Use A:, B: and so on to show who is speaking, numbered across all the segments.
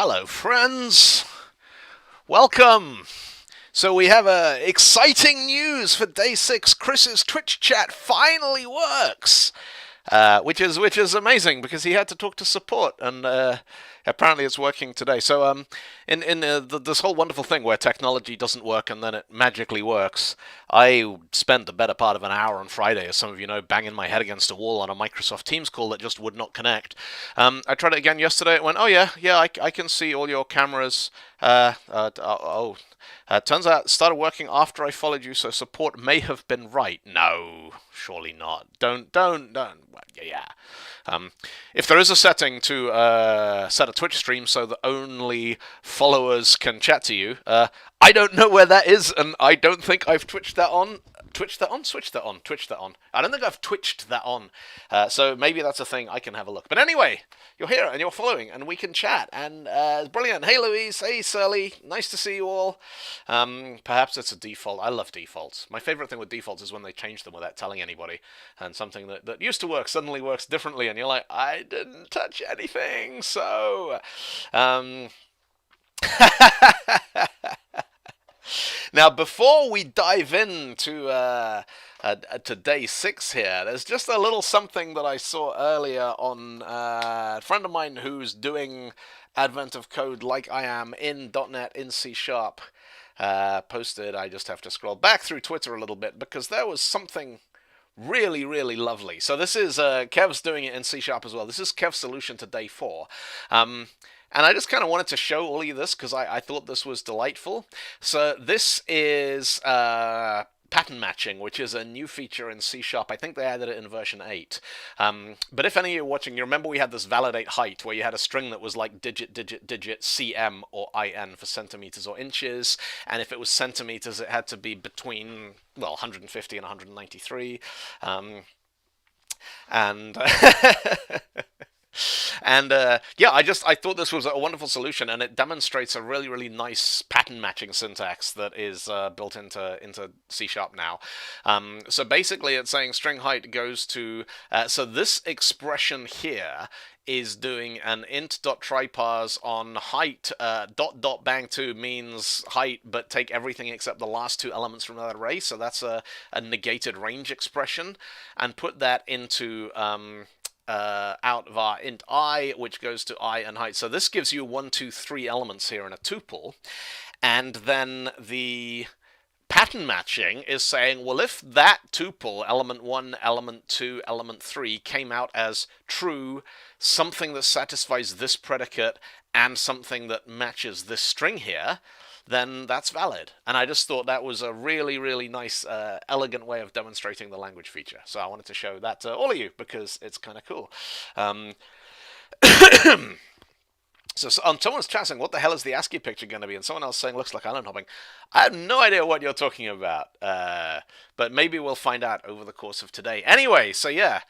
A: Hello, friends. Welcome. So we have exciting news for day 6. Chris's Twitch chat finally works, which is amazing because he had to talk to support, and apparently it's working today. So in this whole wonderful thing where technology doesn't work and then it magically works, I spent the better part of an hour on Friday, as some of you know, banging my head against a wall on a Microsoft Teams call that just would not connect. I tried it again yesterday. It went, oh yeah, I can see all your cameras. Turns out it started working after I followed you, so support may have been right. No, surely not. Don't. Yeah. If there is a setting to set a Twitch stream so that only followers can chat to you, I don't know where that is, and I don't think I've twitched that on. Twitched that on? Switched that on? Twitched that on? I don't think I've twitched that on. So maybe that's a thing. I can have a look. But anyway, you're here and you're following, and we can chat. And it's brilliant. Hey, Louise. Hey, Surly. Nice to see you all. Perhaps it's a default. I love defaults. My favorite thing with defaults is when they change them without telling anybody. And something that used to work suddenly works differently, and you're like, I didn't touch anything. So, now, before we dive into to day 6 here, there's just a little something that I saw earlier on a friend of mine who's doing Advent of Code like I am in .NET in C Sharp posted. I just have to scroll back through Twitter a little bit because there was something really, really lovely. So this is Kev's doing it in C Sharp as well. This is Kev's solution to day 4. And I just kind of wanted to show all of you this because I thought this was delightful. So this is pattern matching, which is a new feature in C Sharp. I think they added it in version 8. But if any of you are watching, you remember we had this validate height where you had a string that was like digit, cm or in for centimeters or inches. And if it was centimeters, it had to be between, well, 150 and 193. And And yeah, I thought this was a wonderful solution, and it demonstrates a really, really nice pattern matching syntax that is built into C Sharp now. So basically, it's saying string height goes to so this expression here is doing an int.tryparse on height. Bang2 means height, but take everything except the last 2 elements from that array. So that's a negated range expression, and put that into out var int I, which goes to I and height. So this gives you 1, 2, 3 elements here in a tuple, and then the pattern matching is saying, well, if that tuple, element 1, element 2, element 3, came out as true, something that satisfies this predicate and something that matches this string here, then that's valid. And I just thought that was a really, really nice, elegant way of demonstrating the language feature. So I wanted to show that to all of you because it's kind of cool. So someone's chatting, what the hell is the ASCII picture going to be? And someone else saying, looks like island hopping. I have no idea what you're talking about, but maybe we'll find out over the course of today. Anyway, so yeah,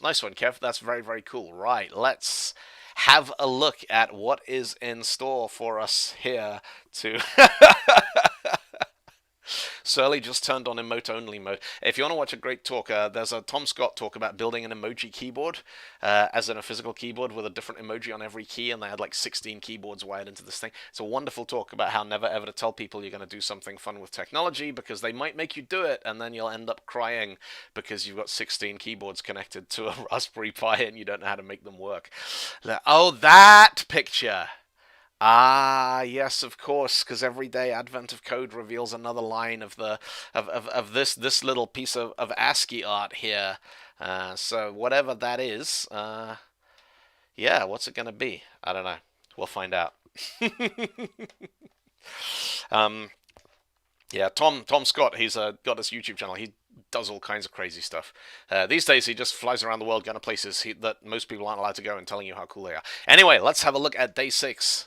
A: nice one, Kev. That's very, very cool. Right, let's have a look at what is in store for us here to... Surly just turned on emote only mode. If you want to watch a great talk, there's a Tom Scott talk about building an emoji keyboard, as in a physical keyboard with a different emoji on every key, and they had like 16 keyboards wired into this thing. It's a wonderful talk about how never ever to tell people you're going to do something fun with technology because they might make you do it, and then you'll end up crying because you've got 16 keyboards connected to a Raspberry Pi and you don't know how to make them work. Oh, that picture! Ah, yes, of course, because every day Advent of Code reveals another line of the of this little piece of ASCII art here. So whatever that is, yeah, what's it gonna be? I don't know. We'll find out. Yeah, Tom Scott, he's got this YouTube channel. He does all kinds of crazy stuff. These days, he just flies around the world, going to places that most people aren't allowed to go, and telling you how cool they are. Anyway, let's have a look at day 6.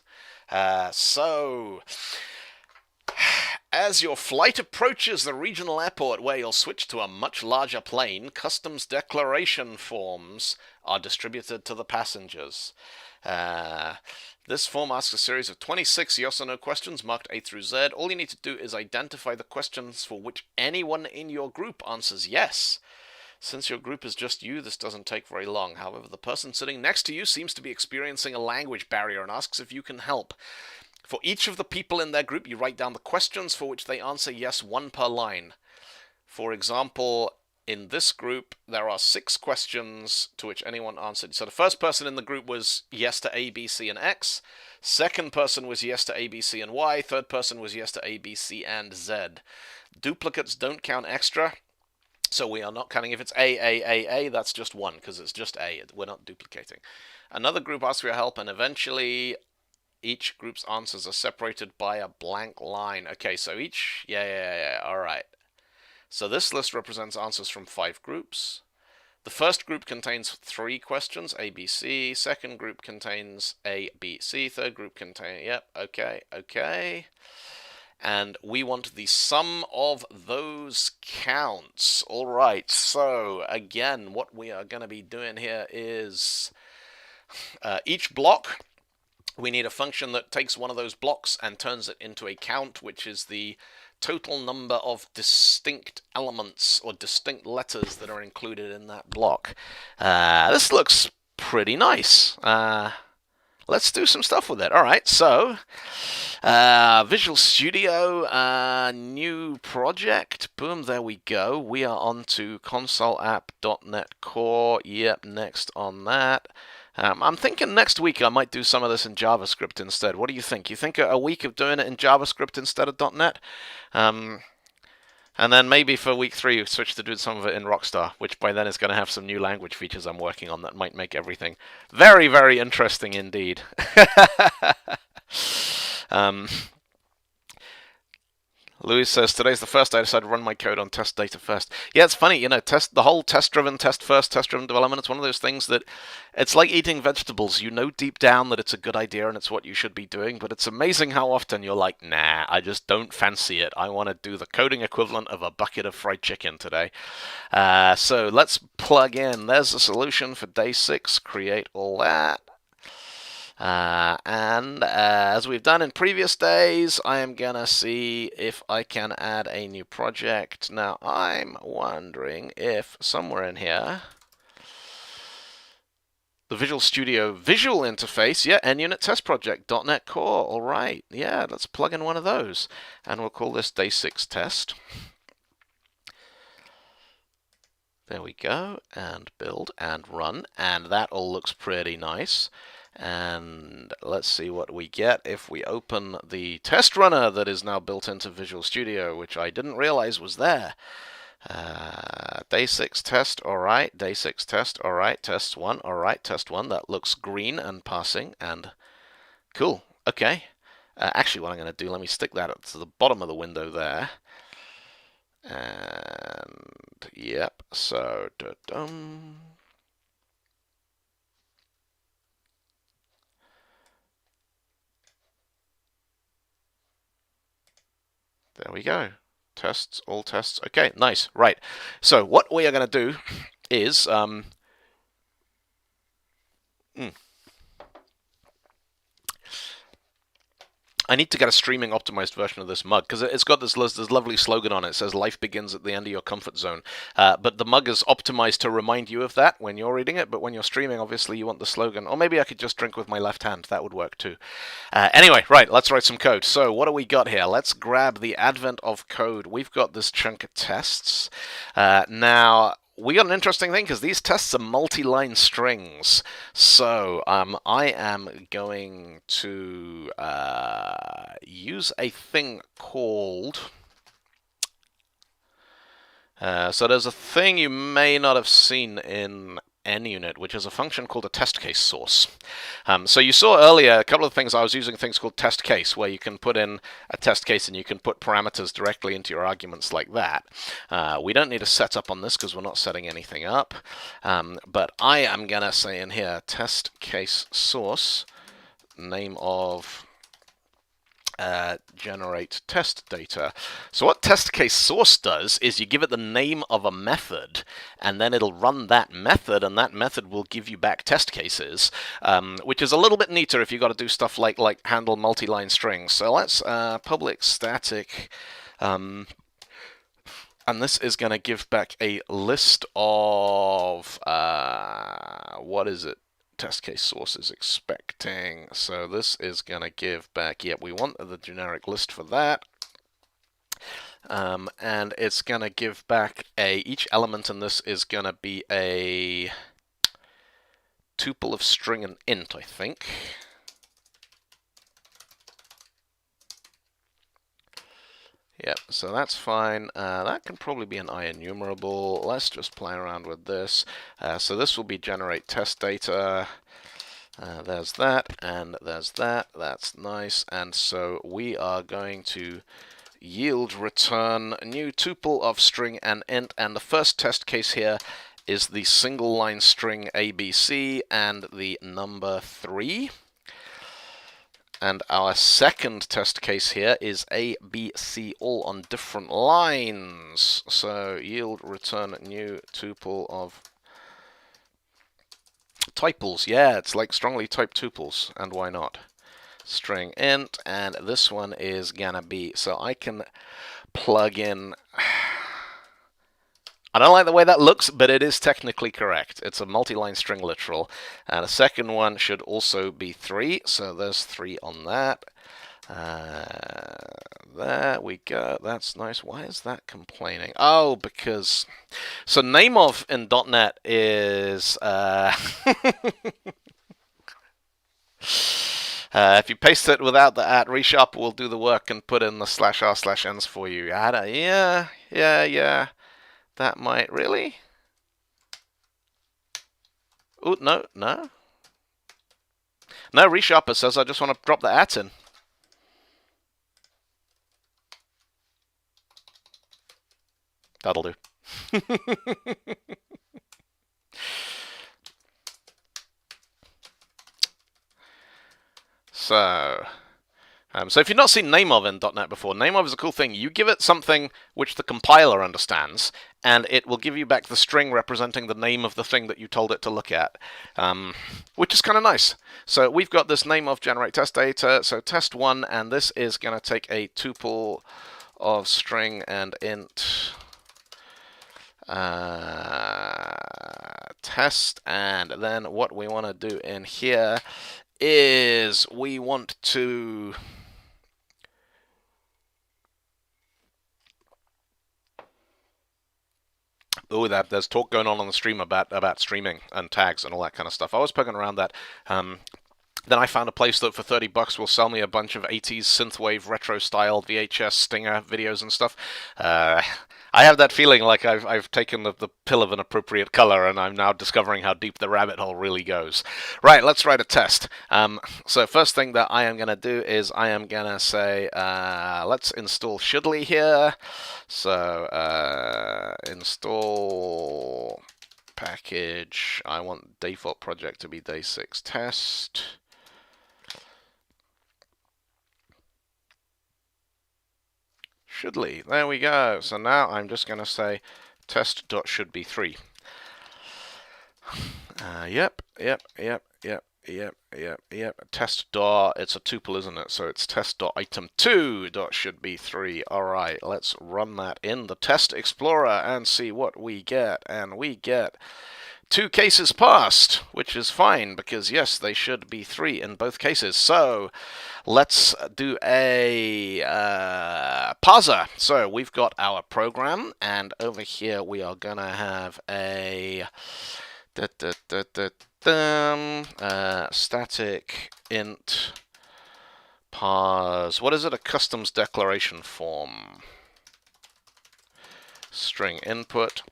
A: So, as your flight approaches the regional airport where you'll switch to a much larger plane, customs declaration forms are distributed to the passengers. This form asks a series of 26 yes or no questions marked A through Z. All you need to do is identify the questions for which anyone in your group answers yes. Since your group is just you, this doesn't take very long. However, the person sitting next to you seems to be experiencing a language barrier and asks if you can help. For each of the people in their group, you write down the questions for which they answer yes, one per line. For example, in this group, there are 6 questions to which anyone answered. So the first person in the group was yes to A, B, C, and X. Second person was yes to A, B, C, and Y. Third person was yes to A, B, C, and Z. Duplicates don't count extra. So we are not counting if it's A, that's just 1, because it's just A. We're not duplicating. Another group asks for your help, and eventually each group's answers are separated by a blank line. Okay, so each... Yeah, all right. So this list represents answers from 5 groups. The first group contains 3 questions, A, B, C. Second group contains A, B, C. Third group contains... Yep, okay. And we want the sum of those counts. All right, so again, what we are going to be doing here is each block, we need a function that takes one of those blocks and turns it into a count, which is the total number of distinct elements or distinct letters that are included in that block. This looks pretty nice. Let's do some stuff with it. All right, so Visual Studio, new project. Boom, there we go. We are on to console.app.NET Core. Yep, next on that. I'm thinking next week I might do some of this in JavaScript instead. What do you think? You think a week of doing it in JavaScript instead of .NET? And then maybe for week 3, switch to doing some of it in Rockstar, which by then is going to have some new language features I'm working on that might make everything very, very interesting indeed. Louis says, today's the first day I decided to run my code on test data first. Yeah, it's funny, the whole test-driven, test-first, test-driven development, it's one of those things that it's like eating vegetables. You know deep down that it's a good idea and it's what you should be doing, but it's amazing how often you're like, nah, I just don't fancy it. I want to do the coding equivalent of a bucket of fried chicken today. So let's plug in. There's a solution for day 6. Create all that. And as we've done in previous days, I am going to see if I can add a new project. Now, I'm wondering if somewhere in here, the Visual Studio visual interface, yeah, NUnit test project, .NET Core, all right. Yeah, let's plug in one of those. And we'll call this day 6 test. There we go, and build and run, and that all looks pretty nice. And let's see what we get if we open the test runner that is now built into Visual Studio, which I didn't realize was there. Day 6 test, alright. Day 6 test, alright. Test 1, alright. Test 1, that looks green and passing, and cool, okay. Actually, what I'm going to do, let me stick that up to the bottom of the window there. And, yep, so, da-dum. There we go. Tests, all tests. Okay, nice. Right. So what we are going to do is I need to get a streaming optimized version of this mug because it's got this lovely slogan on it. It says life begins at the end of your comfort zone. But the mug is optimized to remind you of that when you're reading it. But when you're streaming, obviously you want the slogan. Or maybe I could just drink with my left hand. That would work too. Anyway, right, let's write some code. So what do we got here? Let's grab the advent of code. We've got this chunk of tests. Now, we got an interesting thing because these tests are multi-line strings. So I am going to use a thing called... so there's a thing you may not have seen in NUnit, which is a function called a test case source. So you saw earlier a couple of things. I was using things called test case, where you can put in a test case and you can put parameters directly into your arguments like that. We don't need a setup on this because we're not setting anything up. But I am going to say in here, test case source, name of generate test data. So what test case source does is you give it the name of a method, and then it'll run that method, and that method will give you back test cases, which is a little bit neater if you've got to do stuff like handle multi-line strings. So let's public static And this is going to give back a list of, what is it? Test case source is expecting. So this is going to give back, yep, we want the generic list for that. And it's going to give back each element in this is going to be a tuple of string and int, I think. Yep, so that's fine. That can probably be an IEnumerable. Let's just play around with this. So this will be generate test data. There's that, and there's that. That's nice. And so we are going to yield return a new tuple of string and int. And the first test case here is the single line string ABC and the number 3. And our second test case here is A, B, C, all on different lines. So yield return new tuple of tuples. Yeah, it's like strongly typed tuples, and why not? String int, and this one is gonna be, so I can plug in. I don't like the way that looks, but it is technically correct. It's a multi-line string literal. And the second one should also be 3, so there's 3 on that. There we go. That's nice. Why is that complaining? Oh, because... So name of in .NET is... if you paste it without the @ resharp will do the work and put in the /r/ns for you. Yeah. That might really. Oh no. No, resharper says I just want to drop the @ in. That'll do. So if you've not seen nameof in .NET before, nameof is a cool thing. You give it something which the compiler understands, and it will give you back the string representing the name of the thing that you told it to look at, which is kind of nice. So we've got this nameof generate test data, so test1, and this is going to take a tuple of string and int test, and then what we want to do in here is we want to there's talk going on the stream about streaming and tags and all that kind of stuff. I was poking around that. Then I found a place that for $30 will sell me a bunch of 80s synthwave retro style VHS stinger videos and stuff. I have that feeling like I've taken the pill of an appropriate color, and I'm now discovering how deep the rabbit hole really goes. Right, let's write a test. So first thing that I am going to do is I am going to say, let's install Shouldly here. So install package. I want default project to be day6 test. Shouldly. There we go. So now I'm just going to say test.shouldbe3. Yep. Test dot, it's a tuple, isn't it? So it's test.item2.shouldbe3. All right, let's run that in the test explorer and see what we get. And we get 2 cases passed, which is fine because yes, they should be 3 in both cases. So let's do a parser. So we've got our program, and over here we are gonna have a static int parse. What is it? A customs declaration form. String input.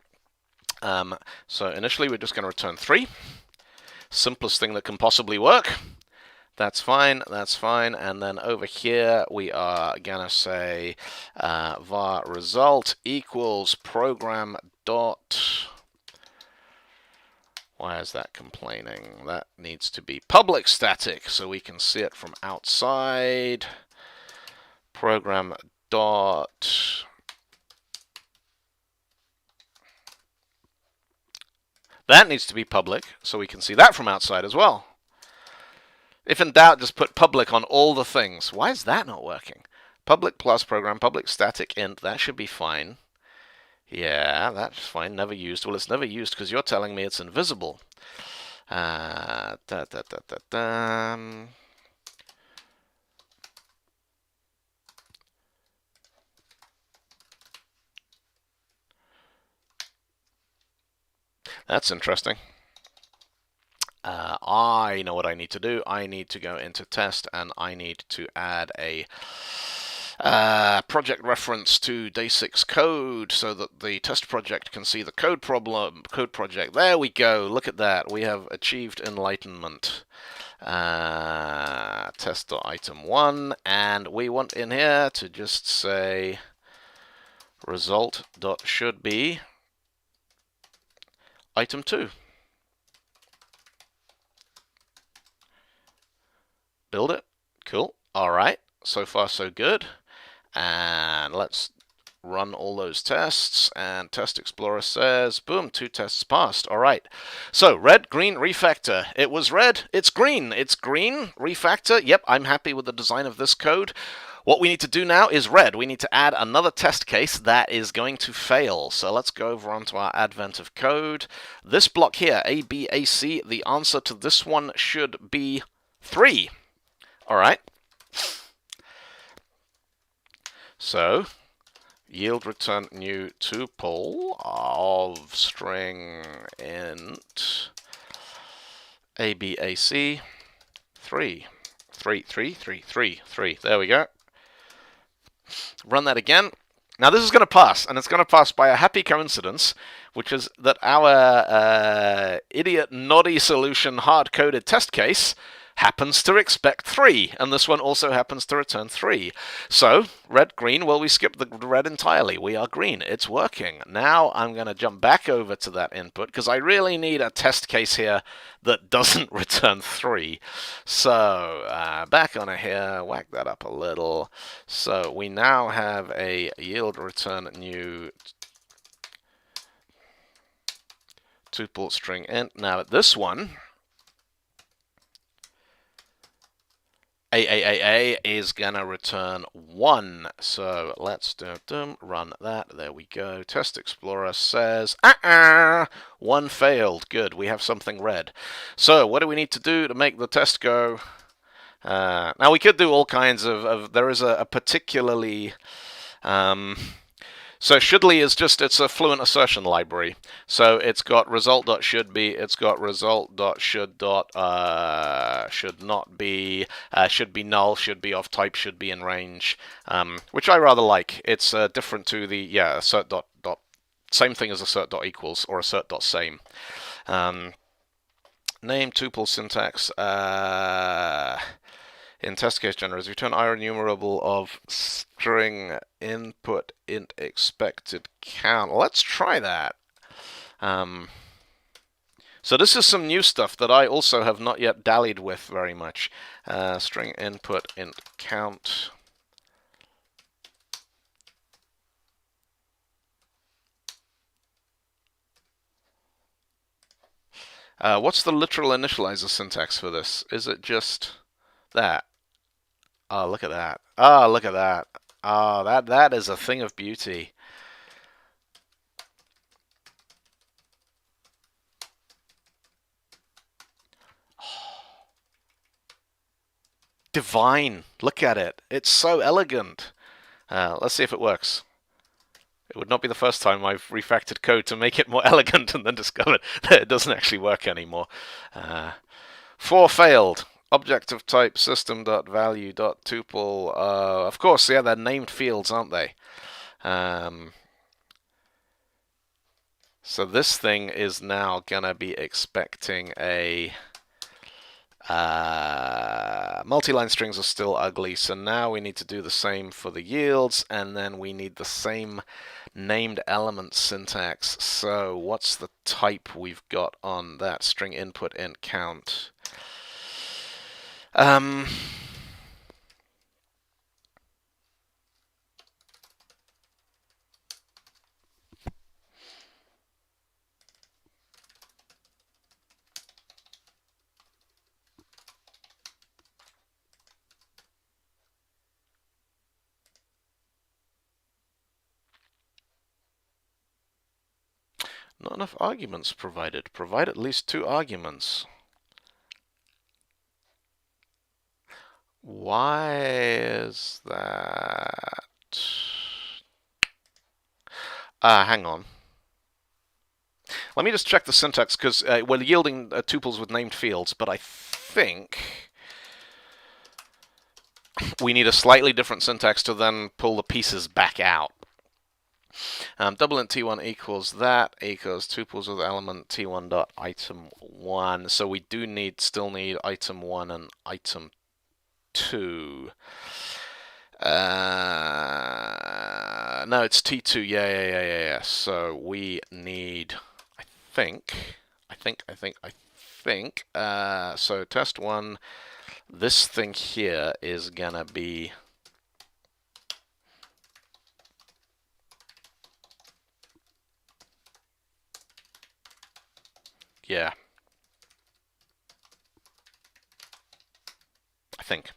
A: So initially we're just going to return 3. Simplest thing that can possibly work. That's fine, and then over here we are going to say var result equals program dot... Why is that complaining? That needs to be public static so we can see it from outside. Program dot... That needs to be public, so we can see that from outside as well. If in doubt, just put public on all the things. Why is that not working? Public plus program, public static int, that should be fine. Yeah, that's fine. Never used. Well, it's never used because you're telling me it's invisible. Da, da, da, da, da. That's interesting. I know what I need to do. I need to go into test and I need to add a project reference to day 6 code so that the test project can see the code project. There we go. Look at that. We have achieved enlightenment. Test.item1, and we want in here to just say result.shouldbe item 2. Build it. Cool. All right. So far, so good. And let's run all those tests, and Test Explorer says, boom, 2 tests passed. All right. So red, green, refactor. It was red. It's green. It's green. Refactor. Yep, I'm happy with the design of this code. What we need to do now is red. We need to add another test case that is going to fail. So let's go over onto our advent of code. This block here, A, B, A, C, the answer to this one should be 3. All right. So yield return new tuple of string int ABAC 3. 3, 3, 3, 3, 3. There we go. Run that again. Now this is going to pass, and it's going to pass by a happy coincidence, which is that our idiot noddy solution hard-coded test case happens to expect 3, and this one also happens to return 3. So, red, green, well, we skipped the red entirely. We are green. It's working. Now I'm going to jump back over to that input, because I really need a test case here that doesn't return 3. So, back on here, whack that up a little. So, we now have a yield return new tuple string int. Now, this one, AAAA is going to return 1. So let's run that. There we go. Test Explorer says, 1 failed. Good. We have something red. So what do we need to do to make the test go? Now we could do all kinds of there is a particularly so shouldly is just, it's a Fluent Assertion library. So it's got result.shouldbe, it's got result.should should not be, should be null, should be of type, should be in range, which I rather like. It's different to the, assert dot, same thing as assert.equals or assert.same. Name tuple syntax, in test case generators, return enumerable of string input int expected count. Let's try that. So this is some new stuff that I also have not yet dallied with very much. String input int count. What's the literal initializer syntax for this? Is it just that? Oh, look at that. Oh, look at that. Oh, that is a thing of beauty. Divine. Look at it. It's so elegant. Let's see if it works. It would not be the first time I've refactored code to make it more elegant and then discovered that it doesn't actually work anymore. 4 failed. Object of type system.value.tuple. Of course, yeah, they're named fields, aren't they? So this thing is now going to be expecting a... multi-line strings are still ugly, so now we need to do the same for the yields, and then we need the same named element syntax. So what's the type we've got on that string input int count? Not enough arguments provided. Provide at least 2 arguments. Why is that? Hang on. Let me just check the syntax, because we're yielding tuples with named fields, but I think we need a slightly different syntax to then pull the pieces back out. Double int t1 equals that equals tuples with element t1 dot item 1. So we do still need item 1 and item 2. No, it's t2. Yeah. So we need, I think. So test 1. This thing here is gonna be. Yeah. I think.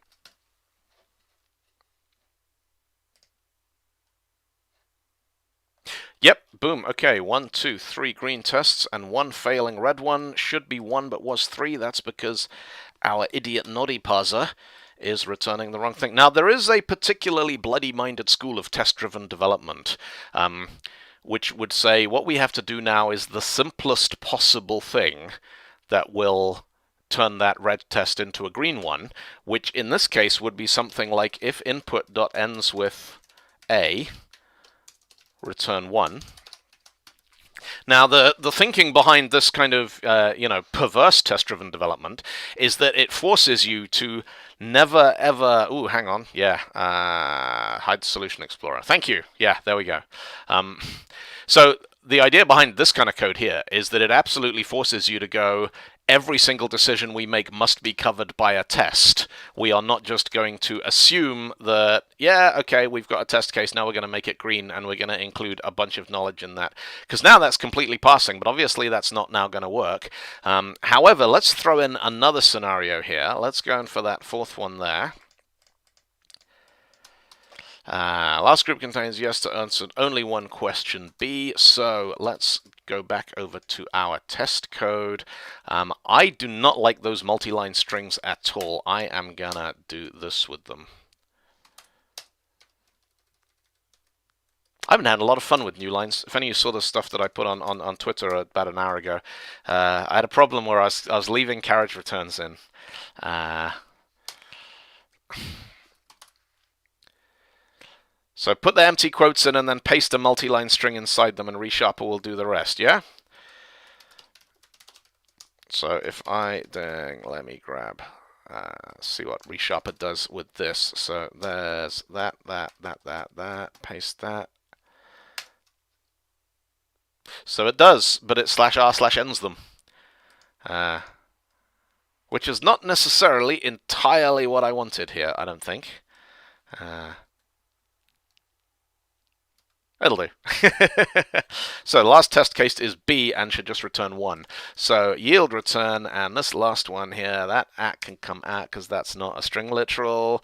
A: Yep, boom. Okay, 1, 2, 3 green tests and 1 failing red one. Should be 1 but was 3. That's because our idiot noddy parser is returning the wrong thing. Now, there is a particularly bloody-minded school of test-driven development, which would say what we have to do now is the simplest possible thing that will turn that red test into a green one, which in this case would be something like if input.ends with a, return 1. Now, the thinking behind this kind of perverse test-driven development is that it forces you to never ever. Ooh, hang on. Yeah, hide the solution explorer. Thank you. Yeah, there we go. So the idea behind this kind of code here is that it absolutely forces you to go. Every single decision we make must be covered by a test. We are not just going to assume that, yeah, okay, we've got a test case, now we're going to make it green, and we're going to include a bunch of knowledge in that. Because now that's completely passing, but obviously that's not now going to work. However, let's throw in another scenario here. Let's go in for that 4th one there. Last group contains yes to answer only 1 question B, so let's go back over to our test code. I do not like those multi-line strings at all. I am gonna do this with them. I haven't had a lot of fun with new lines. If any of you saw the stuff that I put on Twitter about an hour ago, I had a problem where I was leaving carriage returns in. So put the empty quotes in and then paste a multi-line string inside them, and resharper will do the rest, yeah? So if let me grab, see what resharper does with this. So there's that, paste that. So it does, but it /r/ends them. Which is not necessarily entirely what I wanted here, I don't think. It'll do. So the last test case is B and should just return 1. So yield return, and this last one here, that at can come at because that's not a string literal.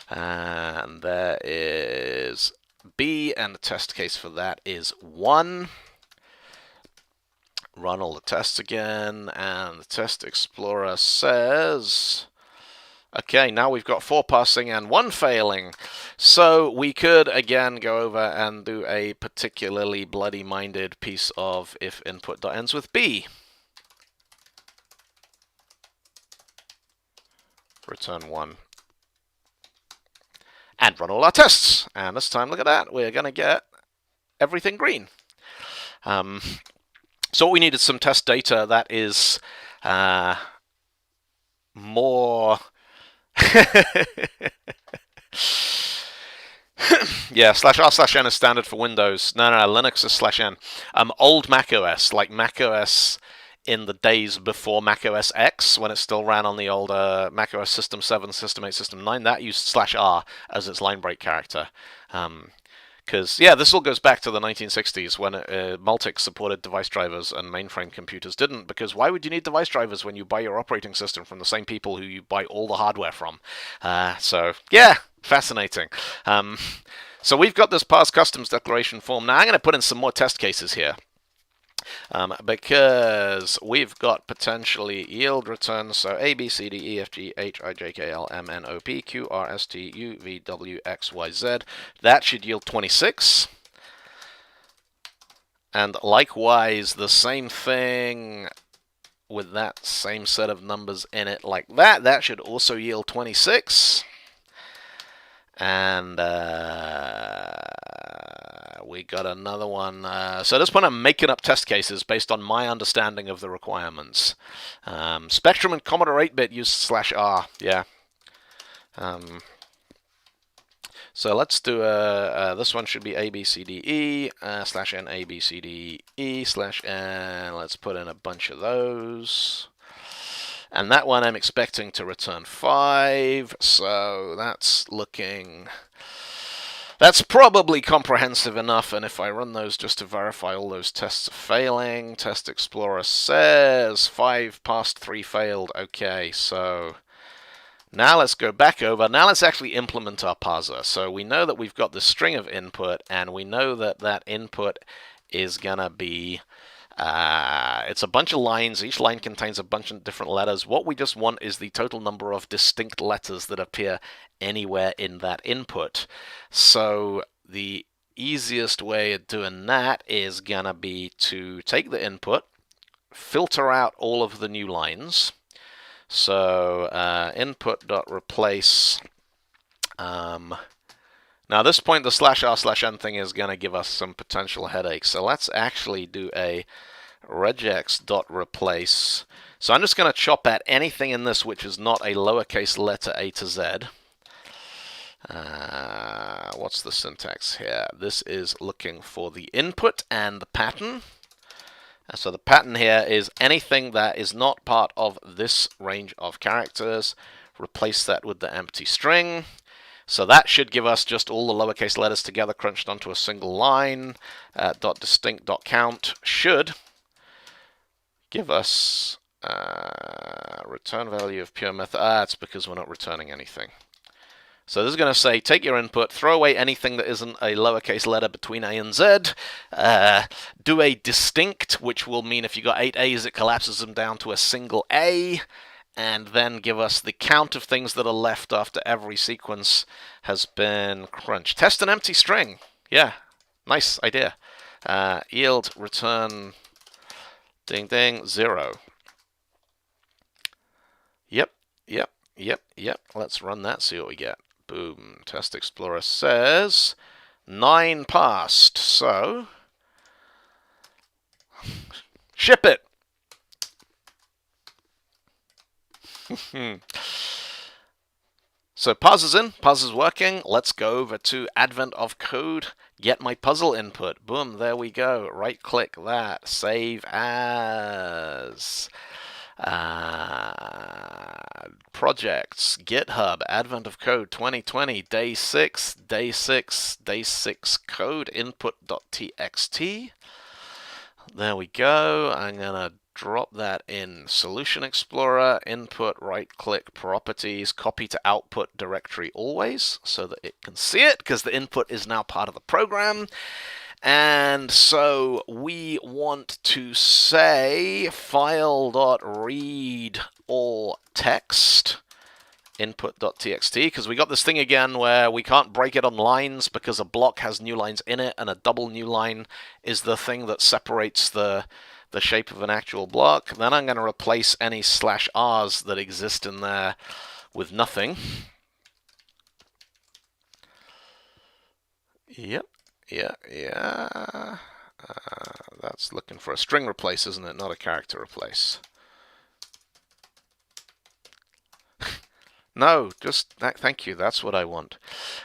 A: And there is B, and the test case for that is 1. Run all the tests again, and the test explorer says... Okay, now we've got 4 passing and 1 failing. So we could, again, go over and do a particularly bloody-minded piece of if input.ends with B. Return 1. And run all our tests. And this time, look at that, we're going to get everything green. So what we need is some test data that is more... Yeah, /r/n is standard for Windows. No, Linux is /n. Old macOS, like macOS in the days before macOS X, when it still ran on the old macOS System 7, System 8, System 9, that used /r as its line break character. Because, yeah, this all goes back to the 1960s when Multics supported device drivers and mainframe computers didn't, because why would you need device drivers when you buy your operating system from the same people who you buy all the hardware from? So, yeah, fascinating. So we've got this parse customs declaration form. Now I'm going to put in some more test cases here. because we've got potentially yield returns, so A, B, C, D, E, F, G, H, I, J, K, L, M, N, O, P, Q, R, S, T, U, V, W, X, Y, Z. That should yield 26. And likewise, the same thing with that same set of numbers in it like that. That should also yield 26. And we got another one. So at this point, I'm making up test cases based on my understanding of the requirements. Spectrum and Commodore 8-bit use /R. Yeah. So let's do this one should be ABCDE /N ABCDE/N. Let's put in a bunch of those. And that one I'm expecting to return 5, so that's probably comprehensive enough, and if I run those just to verify all those tests are failing, Test Explorer says 5 passed, 3 failed. Okay, so now let's go back over. Now let's actually implement our parser. So we know that we've got this string of input, and we know that that input is going to be it's a bunch of lines. Each line contains a bunch of different letters. What we just want is the total number of distinct letters that appear anywhere in that input. So the easiest way of doing that is going to be to take the input, filter out all of the new lines. So input.replace. Now at this point, the /R/N thing is going to give us some potential headaches. So let's actually do a regex.replace. So I'm just going to chop at anything in this which is not a lowercase letter A to Z. What's the syntax here? This is looking for the input and the pattern. So the pattern here is anything that is not part of this range of characters. Replace that with the empty string. So that should give us just all the lowercase letters together crunched onto a single line. .distinct.count should give us return value of pure method. It's because we're not returning anything. So this is going to say, take your input, throw away anything that isn't a lowercase letter between A and Z, do a distinct, which will mean if you got 8 A's, it collapses them down to a single A, and then give us the count of things that are left after every sequence has been crunched. Test an empty string. Yeah, nice idea. Yield return ding ding 0. Yep. Let's run that, see what we get. Boom. Test Explorer says 9 passed. So ship it. So parser's in, parser's working. Let's go over to Advent of Code, get my puzzle input. Boom, there we go. Right click that, save as. Projects, GitHub, Advent of Code 2020, day 6 code input.txt. There we go. I'm gonna drop that in Solution Explorer, input, right-click, properties, copy to output directory always, so that it can see it, because the input is now part of the program. And so we want to say file.read all text input.txt, because we got this thing again where we can't break it on lines because a block has new lines in it, and a double new line is the thing that separates the shape of an actual block. Then I'm going to replace any /Rs that exist in there with nothing. Yep. Yeah. That's looking for a string replace, isn't it? Not a character replace. No, just thank you. That's what I want.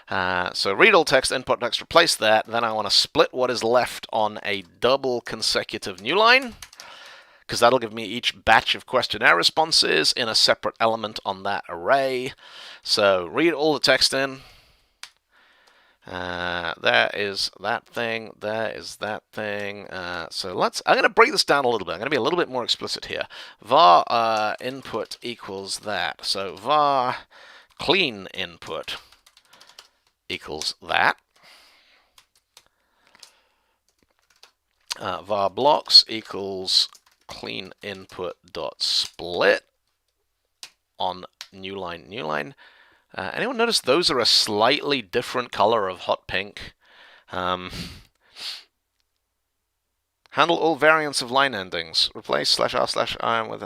A: So read all text, input text, replace that. Then I want to split what is left on a double consecutive new line, because that'll give me each batch of questionnaire responses in a separate element on that array. So read all the text in. There is that thing. There is that thing. So I'm going to break this down a little bit. I'm going to be a little bit more explicit here. Var input equals that. So var clean input equals that. var blocks equals clean input dot split on new line. Anyone notice those are a slightly different color of hot pink? Handle all variants of line endings. Replace /r/i with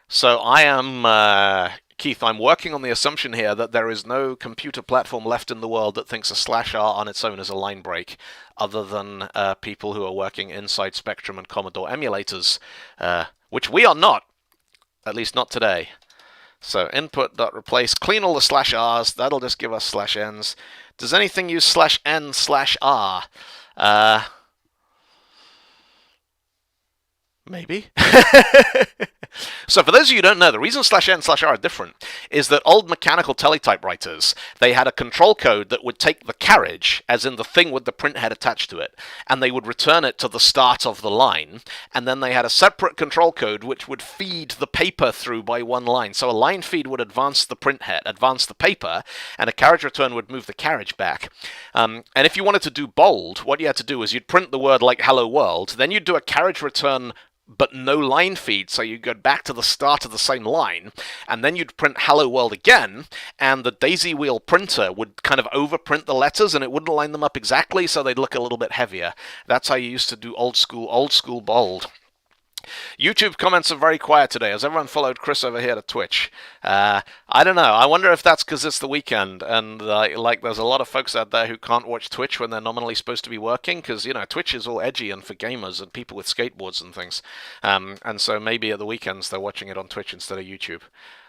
A: so I am Keith. I'm working on the assumption here that there is no computer platform left in the world that thinks a /r on its own is a line break, other than people who are working inside Spectrum and Commodore emulators, which we are not, at least not today. So input.replace, clean all the /r's, that'll just give us /n's. Does anything use /n/r? Maybe. So for those of you who don't know, the reason /n/r are different is that old mechanical teletypewriters, they had a control code that would take the carriage, as in the thing with the printhead attached to it, and they would return it to the start of the line, and then they had a separate control code which would feed the paper through by one line. So a line feed would advance the printhead, advance the paper, and a carriage return would move the carriage back. And if you wanted to do bold, what you had to do is you'd print the word like hello world, then you'd do a carriage return but no line feed, so you go back to the start of the same line, and then you'd print hello world again, and the daisy wheel printer would kind of overprint the letters, and it wouldn't line them up exactly, so they'd look a little bit heavier. That's how you used to do old school bold. YouTube comments are very quiet today. Has everyone followed Chris over here to Twitch? I don't know. I wonder if that's because it's the weekend and like there's a lot of folks out there who can't watch Twitch when they're nominally supposed to be working because, you know, Twitch is all edgy and for gamers and people with skateboards and things. And so maybe at the weekends they're watching it on Twitch instead of YouTube.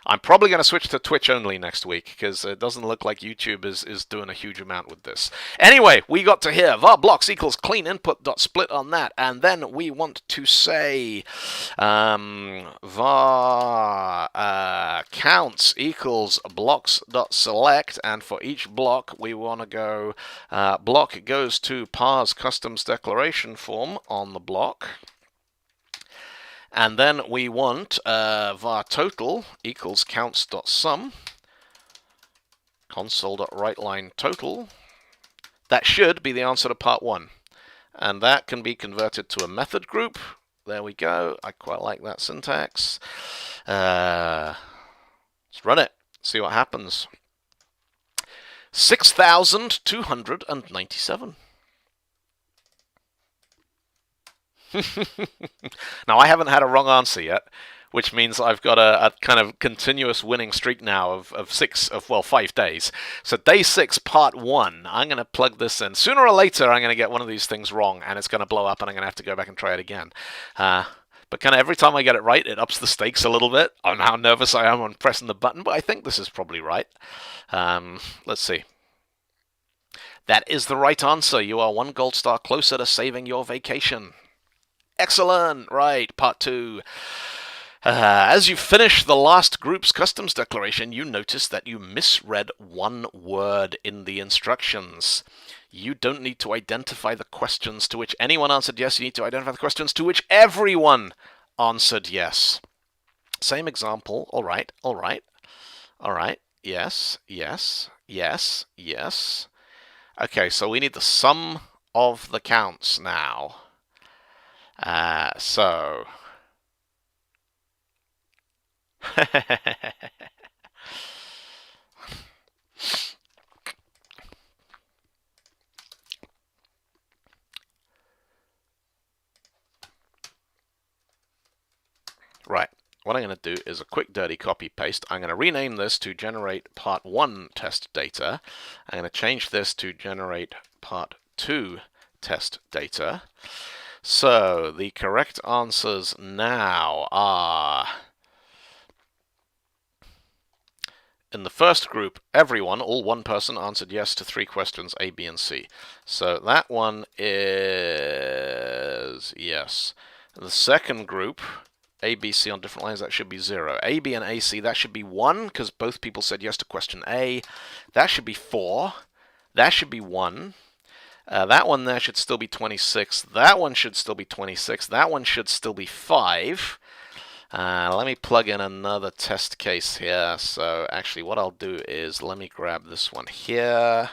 A: I'm probably going to switch to Twitch only next week because it doesn't look like YouTube is doing a huge amount with this. Anyway, we got to here var blocks equals clean input dot split on that, and then we want to say var counts equals blocks dot select, and for each block we want to go block goes to parse customs declaration form on the block. And then we want var total equals counts.sum, console.writeLine total. That should be the answer to part 1. And that can be converted to a method group. There we go. I quite like that syntax. Let's run it, see what happens. 6,297. Now, I haven't had a wrong answer yet, which means I've got a kind of continuous winning streak now of 5 days. So day 6, part 1, I'm going to plug this in. Sooner or later, I'm going to get one of these things wrong, and it's going to blow up, and I'm going to have to go back and try it again. But kind of every time I get it right, it ups the stakes a little bit on how nervous I am on pressing the button, but I think this is probably right. Let's see. That is the right answer. You are 1 gold star closer to saving your vacation. Excellent! Right, part 2. As you finish the last group's customs declaration, you notice that you misread one word in the instructions. You don't need to identify the questions to which anyone answered yes. You need to identify the questions to which everyone answered yes. Same example. All right. Yes. Okay, so we need the sum of the counts now. Right, what I'm going to do is a quick dirty copy paste. I'm going to rename this to generate part 1 test data. I'm going to change this to generate part 2 test data. So the correct answers now are, in the first group, everyone, all one person, answered yes to 3 questions, A, B, and C. So that one is yes. In the second group, A, B, C on different lines, that should be 0. A, B, and AC, that should be 1, because both people said yes to question A. That should be 4. That should be 1. That one there should still be 26. That one should still be 26. That one should still be 5. Let me plug in another test case here. So actually what I'll do is let me grab this one here.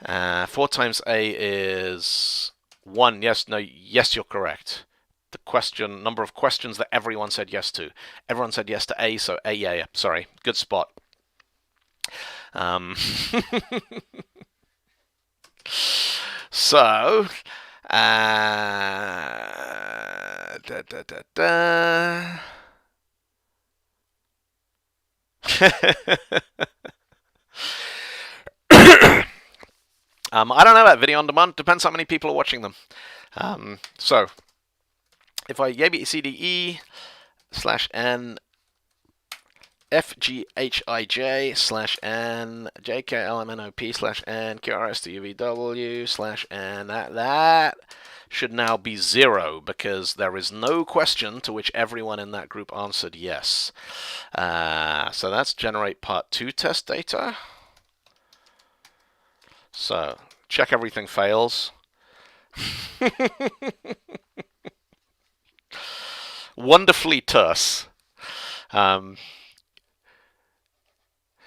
A: 4 times A is 1. Yes, no, yes, you're correct. The number of questions that everyone said yes to. Everyone said yes to A, so A, yeah. Sorry, good spot. So, da, da, da, da. I don't know about video on demand. Depends how many people are watching them. So, if I ABCDE /n FGHIJ /n JKLMNOP /n /n that should now be 0 because there is no question to which everyone in that group answered yes. So that's generate part 2 test data. So check everything fails. Wonderfully terse.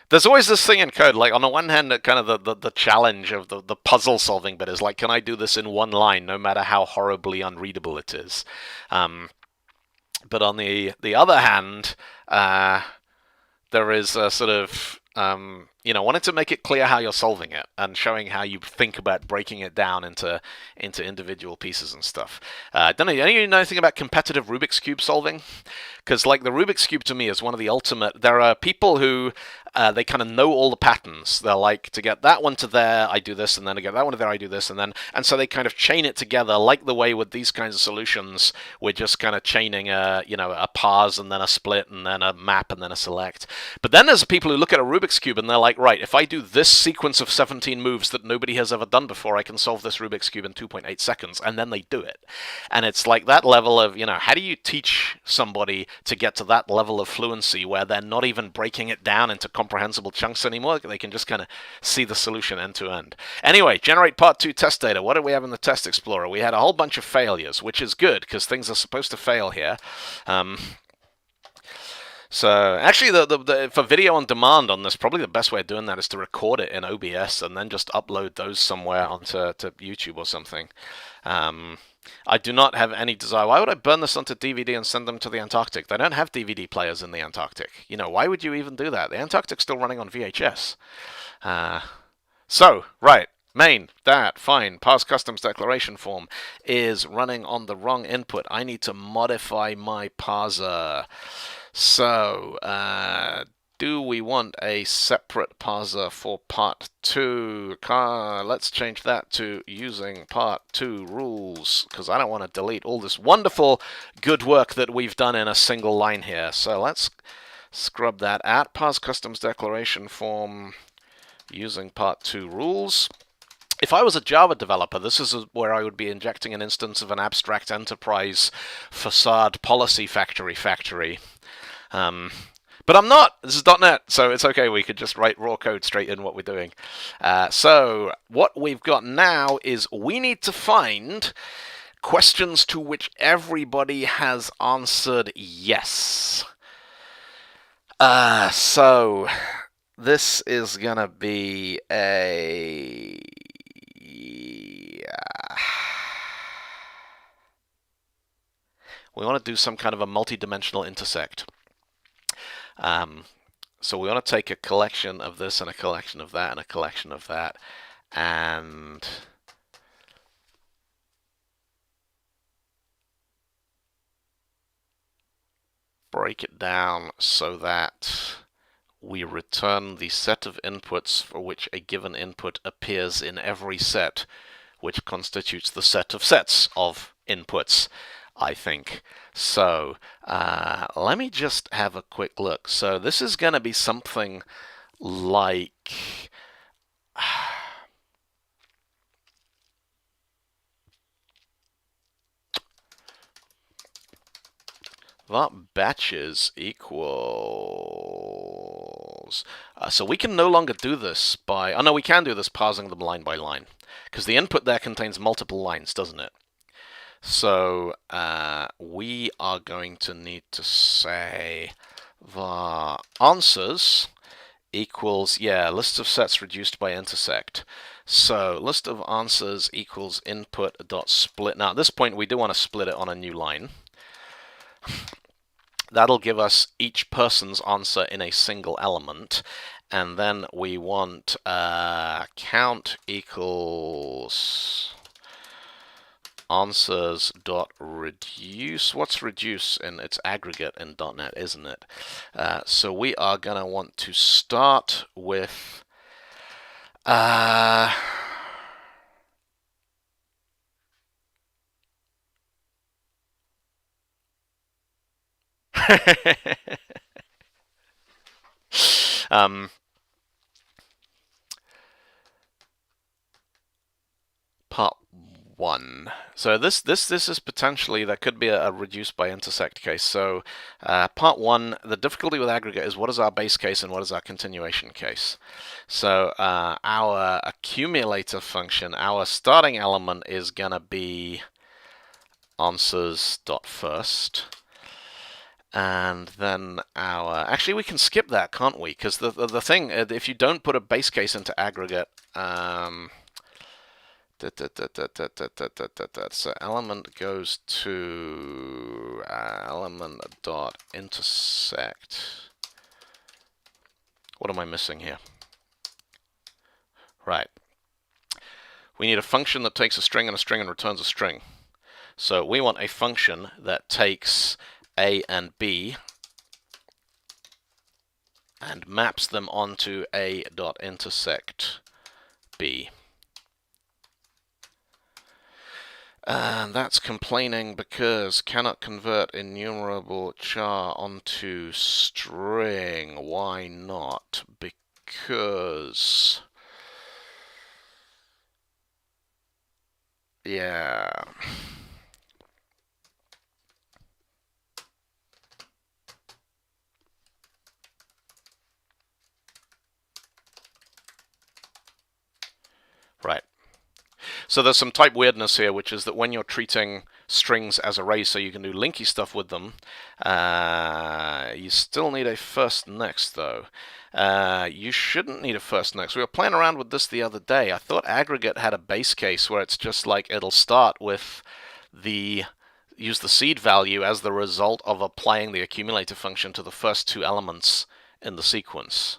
A: There's always this thing in code, like on the one hand, kind of the challenge of the puzzle solving bit is like, can I do this in one line, no matter how horribly unreadable it is? But on the other hand, there is a sort of wanting to make it clear how you're solving it and showing how you think about breaking it down into individual pieces and stuff. Don't know. Any of you know anything about competitive Rubik's Cube solving? Because like the Rubik's Cube to me is one of the ultimate. There are people who they kind of know all the patterns. They're like, to get that one to there, I do this, and then to get that one to there, I do this, and so they kind of chain it together, like the way with these kinds of solutions, we're just kind of chaining a parse and then a split and then a map and then a select. But then there's people who look at a Rubik's Cube and they're like, right, if I do this sequence of 17 moves that nobody has ever done before, I can solve this Rubik's Cube in 2.8 seconds, and then they do it. And it's like that level of, how do you teach somebody to get to that level of fluency where they're not even breaking it down into comprehensible chunks anymore? They can just kind of see the solution end to end. Anyway, generate part 2 test data. What did we have in the test explorer? We had a whole bunch of failures, which is good because things are supposed to fail here. So actually, for video on demand on this, probably the best way of doing that is to record it in OBS and then just upload those somewhere onto YouTube or something. I do not have any desire. Why would I burn this onto DVD and send them to the Antarctic? They don't have DVD players in the Antarctic. Why would you even do that? The Antarctic's still running on VHS. So, right. Main, fine, parse customs declaration form is running on the wrong input. I need to modify my parser. So, do we want a separate parser for part 2? Let's change that to using part 2 rules, because I don't want to delete all this wonderful good work that we've done in a single line here. So let's scrub that out. Parse customs declaration form using part 2 rules. If I was a Java developer, this is where I would be injecting an instance of an abstract enterprise facade policy factory. But I'm not. This is .NET, so it's okay. We could just write raw code straight in what we're doing. So what we've got now is we need to find questions to which everybody has answered yes. So this is going to be a... we want to do some kind of a multi-dimensional intersect. So we want to take a collection of this and a collection of that and a collection of that and break it down so that we return the set of inputs for which a given input appears in every set, which constitutes the set of sets of inputs, I think. So let me just have a quick look. So this is going to be something like... var batches equals... so we can no longer do this by... oh no, we can do this parsing them line by line, because the input there contains multiple lines, doesn't it? So we are going to need to say var answers equals, lists of sets reduced by intersect. So list of answers equals input dot split. Now at this point we do want to split it on a new line. That'll give us each person's answer in a single element, and then we want count equals answers dot reduce. What's reduce in its aggregate in .NET, isn't it? So we are gonna want to start with part 1. So this is potentially, that could be a reduce by intersect case. So part 1, the difficulty with aggregate is what is our base case and what is our continuation case. So our accumulator function, our starting element is gonna be answers dot first. And then actually we can skip that, can't we? Because the thing, if you don't put a base case into aggregate, so element goes to element dot intersect. What am I missing here? Right. We need a function that takes a string and returns a string. So we want a function that takes A and B and maps them onto A dot intersect B. And that's complaining because cannot convert enumerable char onto string. Why not? Because yeah. Right. So there's some type weirdness here, which is that when you're treating strings as arrays so you can do linky stuff with them, you still need a first next, though. You shouldn't need a first next. We were playing around with this the other day. I thought aggregate had a base case where it's just like it'll start with use the seed value as the result of applying the accumulator function to the first two elements in the sequence.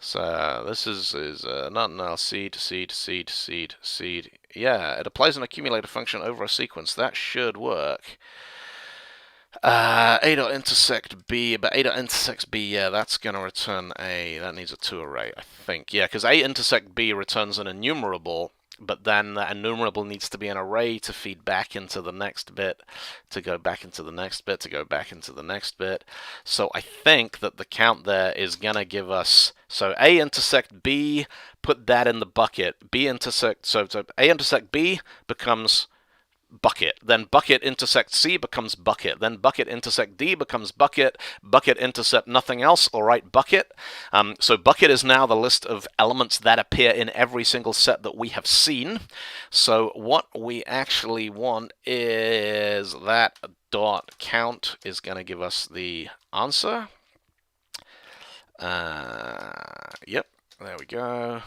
A: So this is not null, seed. Yeah, it applies an accumulator function over a sequence. That should work. A dot intersect B, but A dot intersect B, yeah, that's going to return a, that needs a 2 array, I think. Yeah, because A intersect B returns an enumerable, but then that enumerable needs to be an array to feed back into the next bit, to go back into the next bit, to go back into the next bit. So I think that the count there is going to give us, so A intersect B, put that in the bucket. B intersect, so A intersect B becomes bucket, then bucket intersect C becomes bucket, then bucket intersect D becomes bucket, bucket intercept nothing else, all right, bucket. So bucket is now the list of elements that appear in every single set that we have seen. So what we actually want is that dot count is going to give us the answer. Yep, there we go.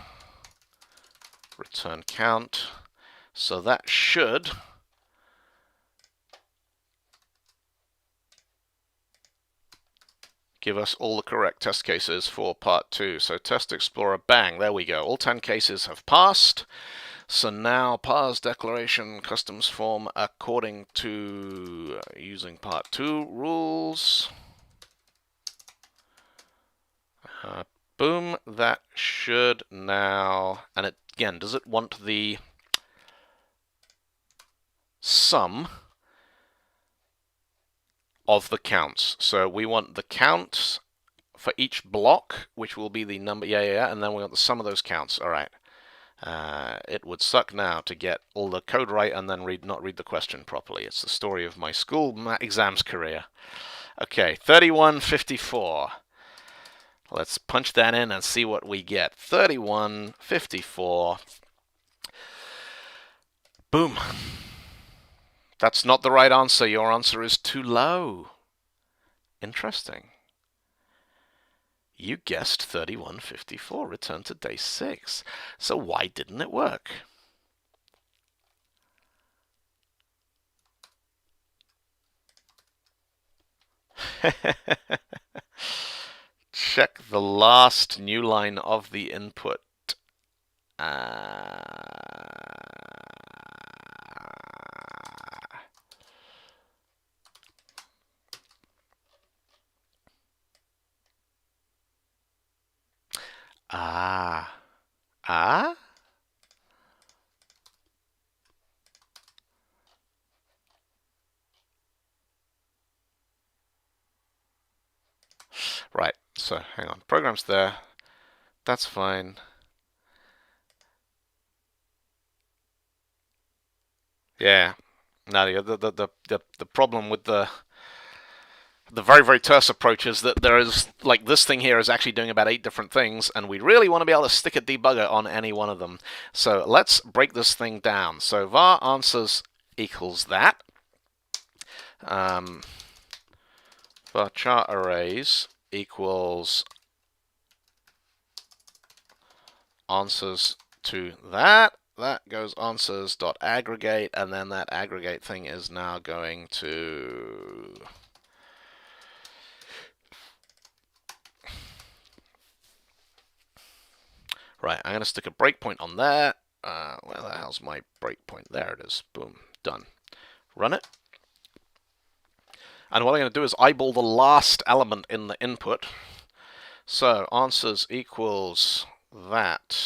A: Return count. So that should give us all the correct test cases for part 2. So Test Explorer, bang, there we go. All 10 cases have passed. So now parse declaration customs form according to using part 2 rules. Boom, that should now, and it, again, does it want the sum of the counts? So we want the counts for each block, which will be the number, yeah, and then we want the sum of those counts. All right. It would suck now to get all the code right and then not read the question properly. It's the story of my school exams career. Okay, 3154. Let's punch that in and see what we get. 3154. Boom. That's not the right answer. Your answer is too low. Interesting. You guessed 3154, return to day 6. So why didn't it work? Check the last new line of the input. Right, so hang on. Program's there. That's fine. Yeah. Now the problem with the very, very terse approach is that there is, like, this thing here is actually doing about 8 different things, and we really want to be able to stick a debugger on any one of them. So let's break this thing down. So var answers equals that. Var chart arrays equals answers to that. That goes answers.aggregate, and then that aggregate thing is now going to right. I'm going to stick a breakpoint on there. Where the hell's my breakpoint? There it is. Boom. Done. Run it. And what I'm going to do is eyeball the last element in the input. So answers equals that.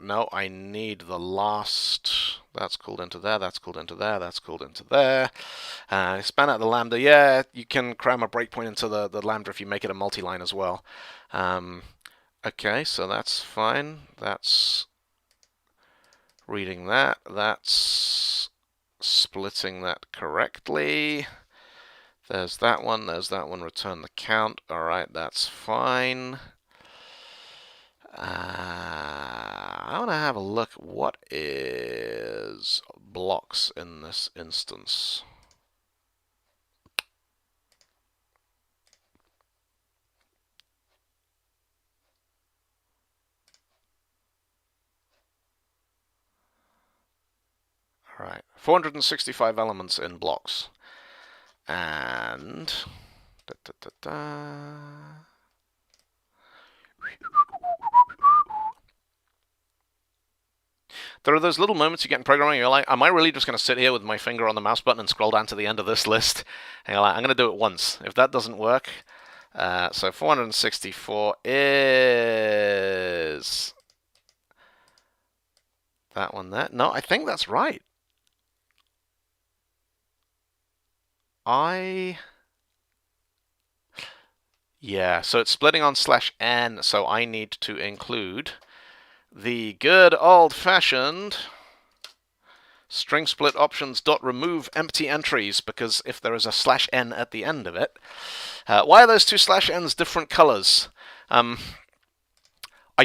A: No, I need the last. That's called into there, that's called into there, that's called into there. Span out the lambda. Yeah, you can cram a breakpoint into the lambda if you make it a multi-line as well. Okay, so that's fine. That's reading that. That's splitting that correctly. There's that one, return the count. Alright, that's fine. I want to have a look at what is blocks in this instance. All right, 465 elements in blocks. And there are those little moments you get in programming, you're like, am I really just going to sit here with my finger on the mouse button and scroll down to the end of this list? And you're like, I'm going to do it once. If that doesn't work, so 464 is that one there. No, I think that's right. Yeah, so it's splitting on /n, so I need to include the good old-fashioned string split options dot remove empty entries, because if there is a /n at the end of it, why are those two /n's different colors? I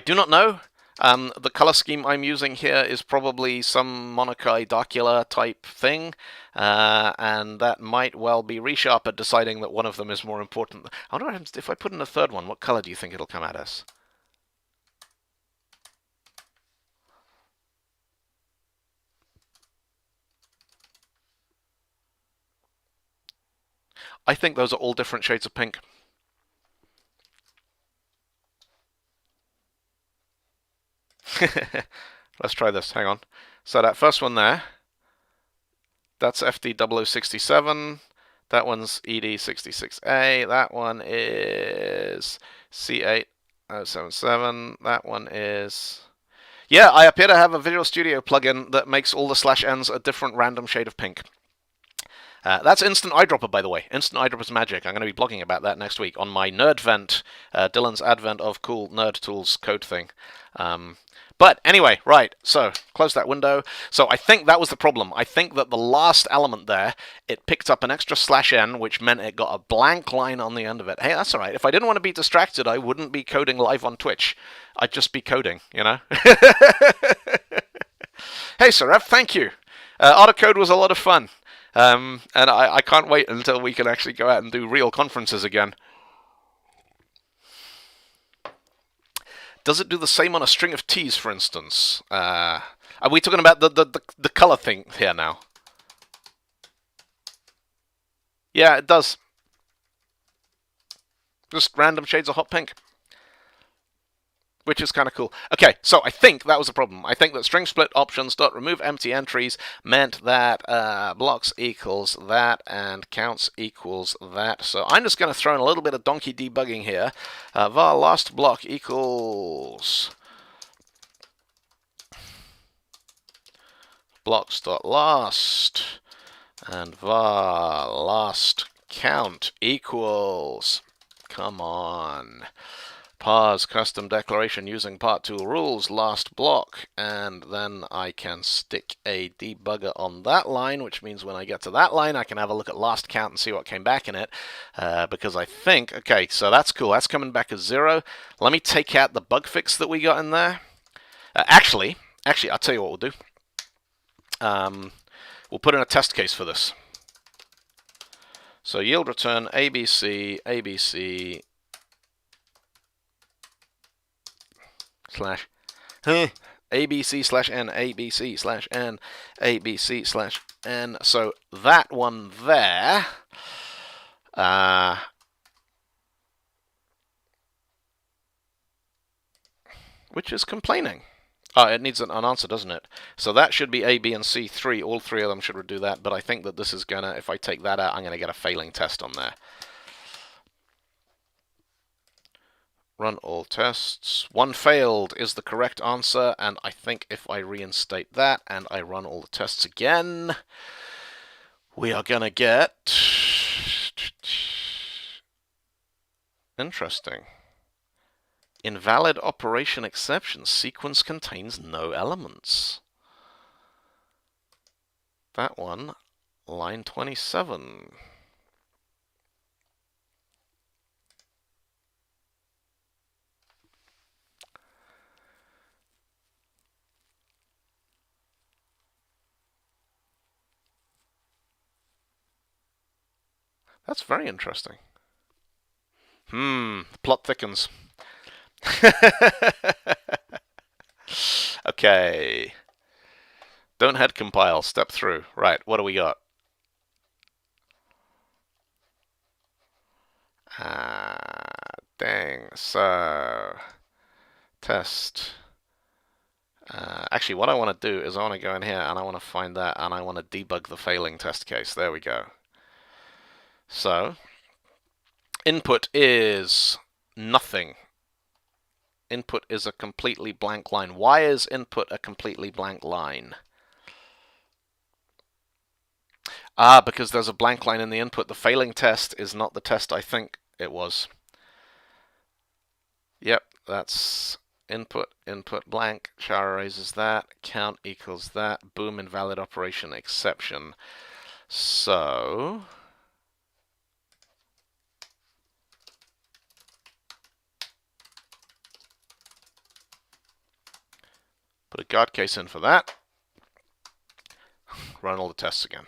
A: do not know. The color scheme I'm using here is probably some Monokai Darkula type thing, and that might well be ReSharper deciding that one of them is more important. I wonder what happens if I put in a third one. What color do you think it'll come at us? I think those are all different shades of pink. Let's try this. Hang on. So that first one there, that's FD0067. That one's ED66A. That one is C8077. That one is... Yeah, I appear to have a Visual Studio plugin that makes all the /n's a different random shade of pink. That's Instant Eyedropper, by the way. Instant Eyedropper's magic. I'm going to be blogging about that next week on my Nerdvent, Dylan's Advent of Cool Nerd Tools code thing. But anyway, right, so close that window. So I think that was the problem. I think that the last element there, it picked up an extra /n, which meant it got a blank line on the end of it. Hey, that's all right. If I didn't want to be distracted, I wouldn't be coding live on Twitch. I'd just be coding, you know? Hey, Saref, thank you. Autocode was a lot of fun. And I can't wait until we can actually go out and do real conferences again. Does it do the same on a string of T's, for instance? Are we talking about the color thing here now? Yeah, it does. Just random shades of hot pink. Which is kind of cool. Okay, so I think that was a problem. I think that string split options dot remove empty entries meant that blocks equals that and counts equals that. So I'm just going to throw in a little bit of donkey debugging here. Var last block equals blocks.last and var last count equals, come on, parse custom declaration using part tool rules last block, and then I can stick a debugger on that line, which means when I get to that line I can have a look at last count and see what came back in it, because I think, okay, so that's cool, that's coming back as 0. Let me take out the bug fix that we got in there. Actually, I'll tell you what we'll do. We'll put in a test case for this. So yield return ABC, ABC, slash ABC slash N, ABC slash N, ABC slash N. So that one there, which is complaining. It needs an answer, doesn't it? So that should be A, B, and C, 3. All 3 of them should do that, but I think that this is gonna, if I take that out, I'm gonna get a failing test on there. Run all tests. 1 failed is the correct answer, and I think if I reinstate that and I run all the tests again, we are gonna get... Interesting. Invalid operation exception. Sequence contains no elements. That one, line 27. That's very interesting. Plot thickens. Okay. Don't head compile. Step through. Right, what do we got? Dang. So, test. Actually, what I want to do is I want to go in here and I want to find that and I want to debug the failing test case. There we go. So, input is nothing. Input is a completely blank line. Why is input a completely blank line? Because there's a blank line in the input. The failing test is not the test I think it was. Yep, that's input, input blank, char erases that, count equals that, boom, invalid operation exception. So... put a guard case in for that. Run all the tests again.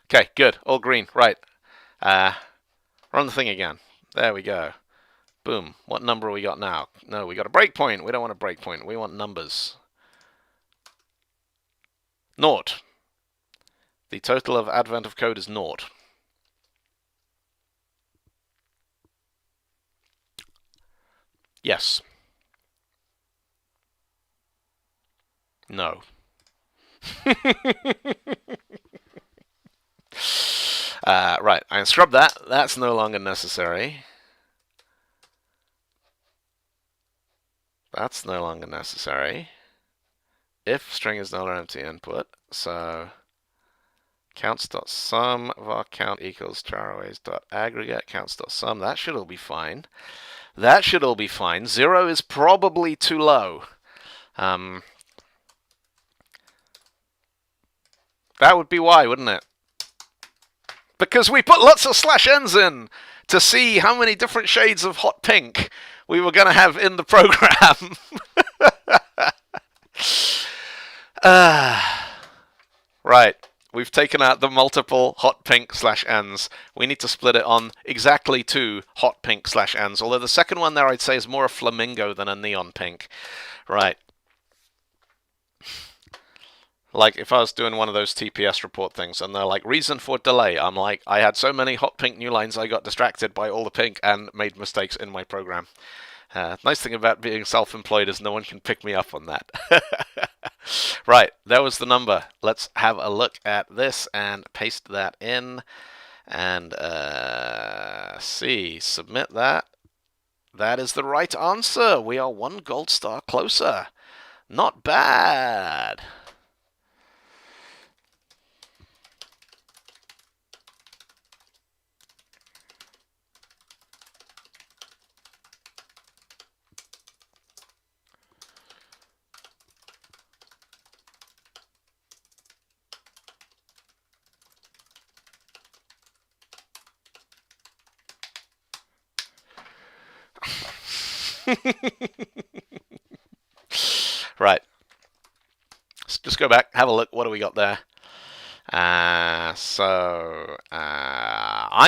A: Okay, good. All green. Right. Run the thing again. There we go. Boom. What number we got now? No, we got a breakpoint. We don't want a breakpoint. We want numbers. Naught. The total of advent of code is naught. Yes. No. Right, I can scrub that. That's no longer necessary. That's no longer necessary. If string is null or empty input, so counts.sum var count equals charaways.aggregate counts.sum. That should all be fine. That should all be fine. 0 is probably too low. That would be why, wouldn't it? Because we put lots of slash n's in to see how many different shades of hot pink we were going to have in the program. Right. We've taken out the multiple hot pink slash ends. We need to split it on exactly 2 hot pink slash ends. Although the second one there I'd say is more a flamingo than a neon pink. Right. Like if I was doing one of those TPS report things and they're like, reason for delay, I'm like, I had so many hot pink new lines I got distracted by all the pink and made mistakes in my program. Nice thing about being self-employed is no one can pick me up on that. Right, there was the number. Let's have a look at this and paste that in and see, submit that. That is the right answer. We are 1 gold star closer. Not bad. Right. Let's just go back, have a look. What do we got there? I'm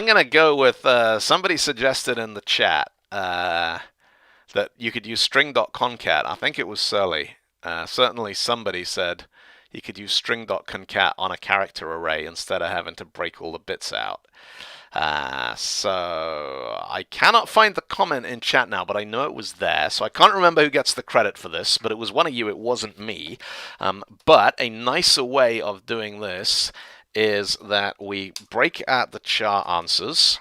A: going to go with somebody suggested in the chat that you could use string.concat. I think it was Surly. Certainly somebody said you could use string.concat on a character array instead of having to break all the bits out. So I cannot find the comment in chat now, but I know it was there. So I can't remember who gets the credit for this, but it was one of you. It wasn't me. But a nicer way of doing this is that we break out the char answers.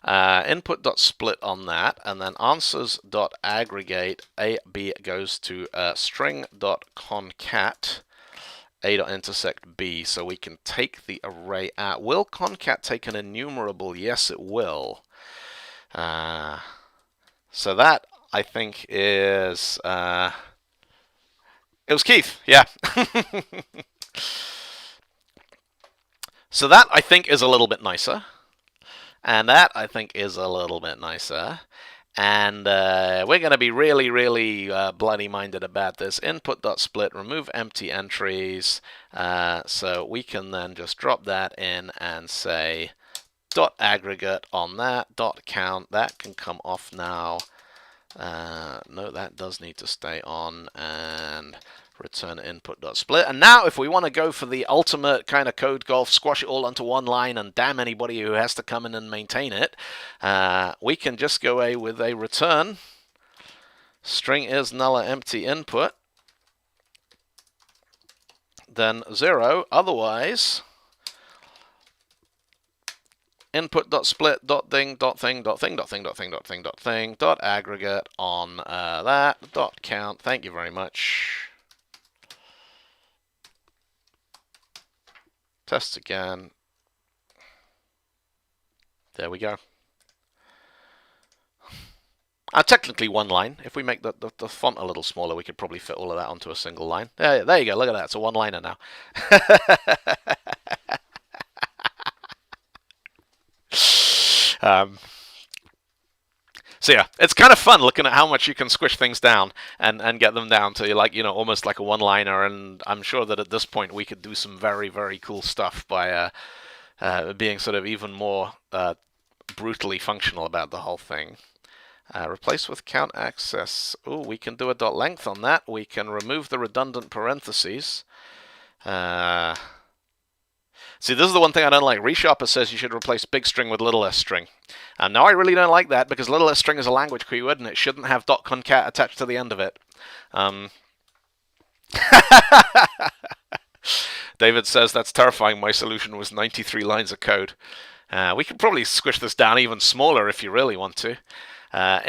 A: Input.split on that, and then answers.aggregate A-B goes to string.concat A.intersect B, so we can take the array out. Will concat take an enumerable? Yes, it will. So that, I think, is... it was Keith, yeah. So that, I think, is a little bit nicer. And that, I think, is a little bit nicer. And we're going to be really, really bloody-minded about this. Input.split, remove empty entries. So we can then just drop that in and say dot aggregate on that, dot count. That can come off now. No, that does need to stay on. And return input.split. And now if we want to go for the ultimate kind of code golf, squash it all onto one line and damn anybody who has to come in and maintain it, we can just go away with a return. String is null empty input. Then 0. Otherwise, input.split dot thing dot thing dot thing dot thing dot thing dot thing dot thing dot aggregate on that dot count. Thank you very much. Test again. There we go. Technically one line. If we make the font a little smaller, we could probably fit all of that onto a single line. There you go. Look at that. It's a one-liner now. So yeah, it's kind of fun looking at how much you can squish things down and get them down to, like, you know, almost like a one-liner. And I'm sure that at this point we could do some very, very cool stuff by being sort of even more brutally functional about the whole thing. Replace with count access. Oh, we can do a dot length on that. We can remove the redundant parentheses. See, this is the one thing I don't like. Resharper says you should replace big string with little s string. Now I really don't like that because little s string is a language keyword and it shouldn't have .concat attached to the end of it. David says that's terrifying. My solution was 93 lines of code. We could probably squish this down even smaller if you really want to.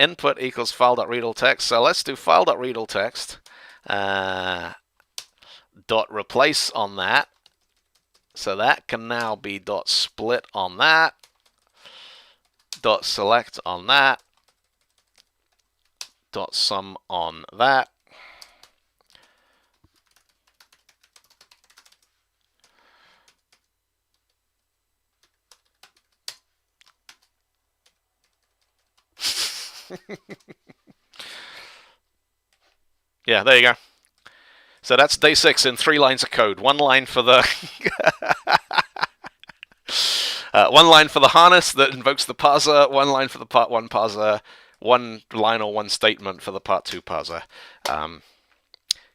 A: Input equals file.readAllText. So let's do file.readAllText. Dot replace on that. So that can now be dot split on that, dot select on that, dot sum on that. Yeah, there you go. So that's day 6 in 3 lines of code. One line for the one line for the harness that invokes the parser, one line for the part 1 parser, one line or one statement for the part 2 parser.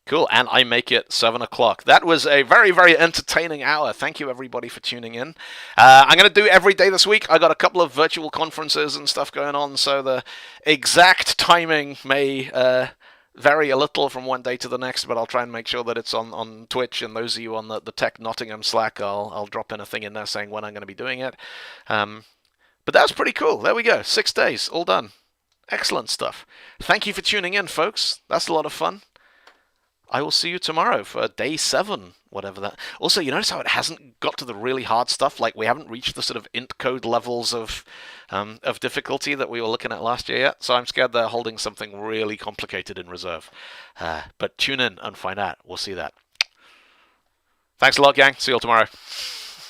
A: Cool, and I make it 7 o'clock. That was a very, very entertaining hour. Thank you, everybody, for tuning in. I'm going to do every day this week. I got a couple of virtual conferences and stuff going on, so the exact timing may vary a little from one day to the next, but I'll try and make sure that it's on Twitch, and those of you on the Tech Nottingham Slack, I'll drop in a thing in there saying when I'm going to be doing it. But that's pretty cool. There we go. 6 days, all done. Excellent stuff. Thank you for tuning in, folks. That's a lot of fun. I will see you tomorrow for day 7, whatever that. Also, you notice how it hasn't got to the really hard stuff? Like, we haven't reached the sort of int code levels of difficulty that we were looking at last year yet. So I'm scared they're holding something really complicated in reserve. But tune in and find out. We'll see that. Thanks a lot, gang. See you all tomorrow.